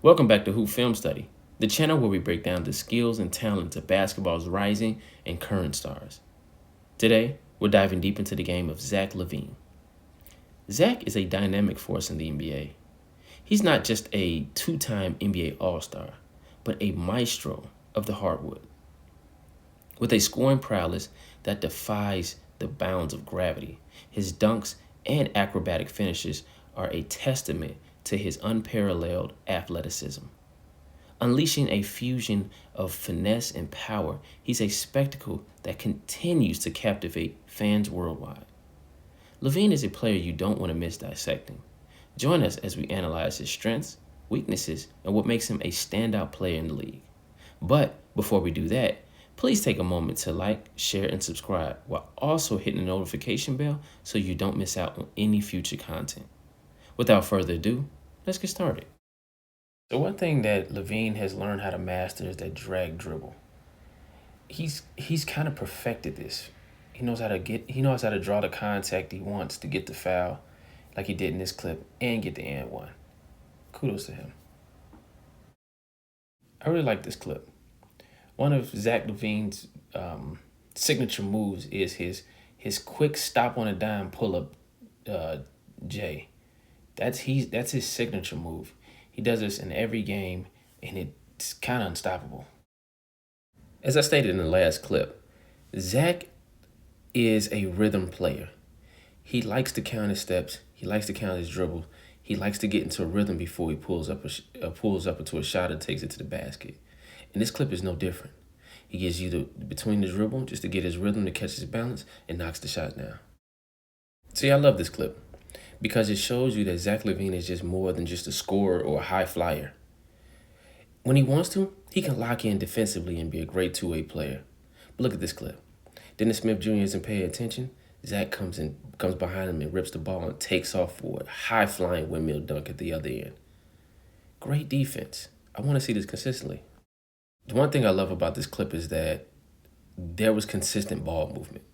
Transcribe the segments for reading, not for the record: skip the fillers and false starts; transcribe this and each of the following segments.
Welcome back to Hoop Film Study, the channel where we break down the skills and talents of basketball's rising and current stars. Today, we're diving deep into the game of Zach LaVine. Zach is a dynamic force in the NBA. He's not just a two-time NBA All-Star, but a maestro of the hardwood. With a scoring prowess that defies the bounds of gravity, his dunks and acrobatic finishes are a testament to his unparalleled athleticism. Unleashing a fusion of finesse and power, he's a spectacle that continues to captivate fans worldwide. LaVine is a player you don't want to miss dissecting. Join us as we analyze his strengths, weaknesses, and what makes him a standout player in the league. But before we do that, please take a moment to like, share, and subscribe while also hitting the notification bell so you don't miss out on any future content. Without further ado, let's get started. So one thing that LaVine has learned how to master is that drag dribble. He's kind of perfected this. He knows how to draw the contact he wants to get the foul, like he did in this clip, and get the and one. Kudos to him. I really like this clip. One of Zach LaVine's signature moves is his quick stop on a dime pull up J. That's his signature move. He does this in every game, and it's kind of unstoppable. As I stated in the last clip, Zach is a rhythm player. He likes to count his steps. He likes to count his dribbles. He likes to get into a rhythm before he pulls up into a shot and takes it to the basket. And this clip is no different. He gets you between the dribble just to get his rhythm to catch his balance and knocks the shot down. See, I love this clip because it shows you that Zach LaVine is just more than just a scorer or a high flyer. When he wants to, he can lock in defensively and be a great two-way player. But look at this clip. Dennis Smith Jr. isn't paying attention. Zach comes behind him and rips the ball and takes off for a high-flying windmill dunk at the other end. Great defense. I want to see this consistently. The one thing I love about this clip is that there was consistent ball movement.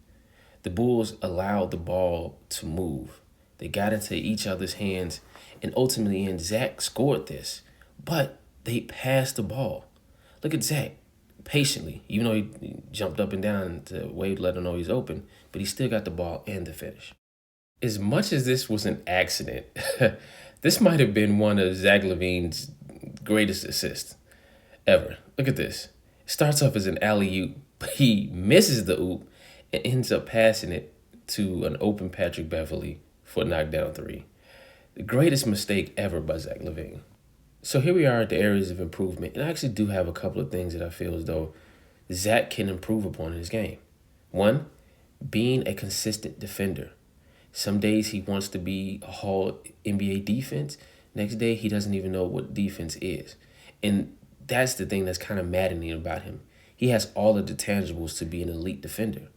The Bulls allowed the ball to move. They got into each other's hands, and ultimately, Zach scored this. But they passed the ball. Look at Zach, patiently, even though he jumped up and down to Wade let him know he's open, but he still got the ball and the finish. As much as this was an accident, this might have been one of Zach LaVine's greatest assists ever. Look at this. It starts off as an alley-oop, but he misses the oop and ends up passing it to an open Patrick Beverley for a knockdown three. The greatest mistake ever by Zach LaVine. So here we are at the areas of improvement, and I actually do have a couple of things that I feel as though Zach can improve upon in his game. One, being a consistent defender. Some days he wants to be a whole NBA defense. Next day he doesn't even know what defense is. And that's the thing that's kind of maddening about him. He has all of the tangibles to be an elite defender.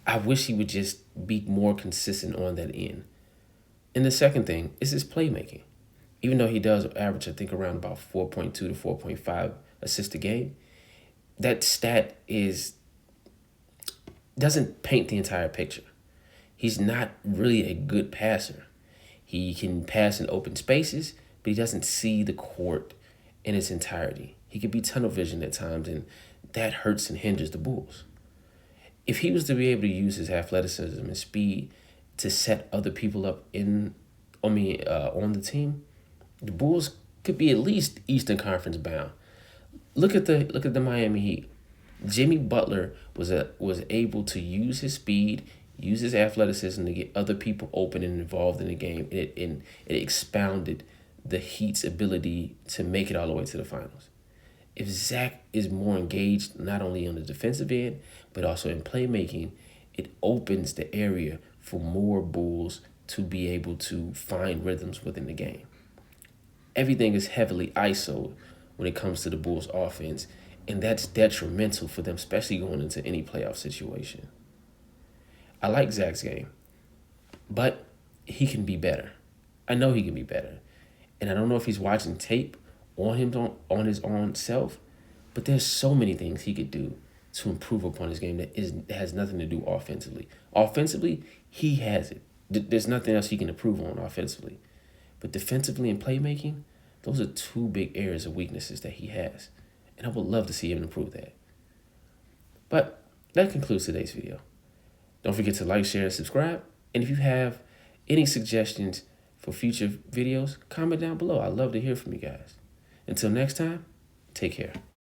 I wish he would just be more consistent on that end. And the second thing is his playmaking. Even though he does average, I think, around about 4.2 to 4.5 assists a game, that stat doesn't paint the entire picture. He's not really a good passer. He can pass in open spaces, but he doesn't see the court in its entirety. He could be tunnel vision at times, and that hurts and hinders the Bulls. If he was to be able to use his athleticism and speed to set other people up on the team, the Bulls could be at least Eastern Conference bound. Look at the Miami Heat. Jimmy Butler was able to use his speed, use his athleticism to get other people open and involved in the game, and it expounded the Heat's ability to make it all the way to the finals. If Zach is more engaged, not only on the defensive end, but also in playmaking, it opens the area for more Bulls to be able to find rhythms within the game. Everything is heavily ISO when it comes to the Bulls' offense, and that's detrimental for them, especially going into any playoff situation. I like Zach's game, but he can be better. I know he can be better. And I don't know if he's watching tape on his own self, but there's so many things he could do to improve upon his game that has nothing to do offensively. Offensively, he has it. There's nothing else he can improve on offensively. But defensively and playmaking, Those are two big areas of weaknesses that he has. And I would love to see him improve that. But that concludes today's video. Don't forget to like, share, and subscribe. And if you have any suggestions for future videos, comment down below. I'd love to hear from you guys. Until next time, take care.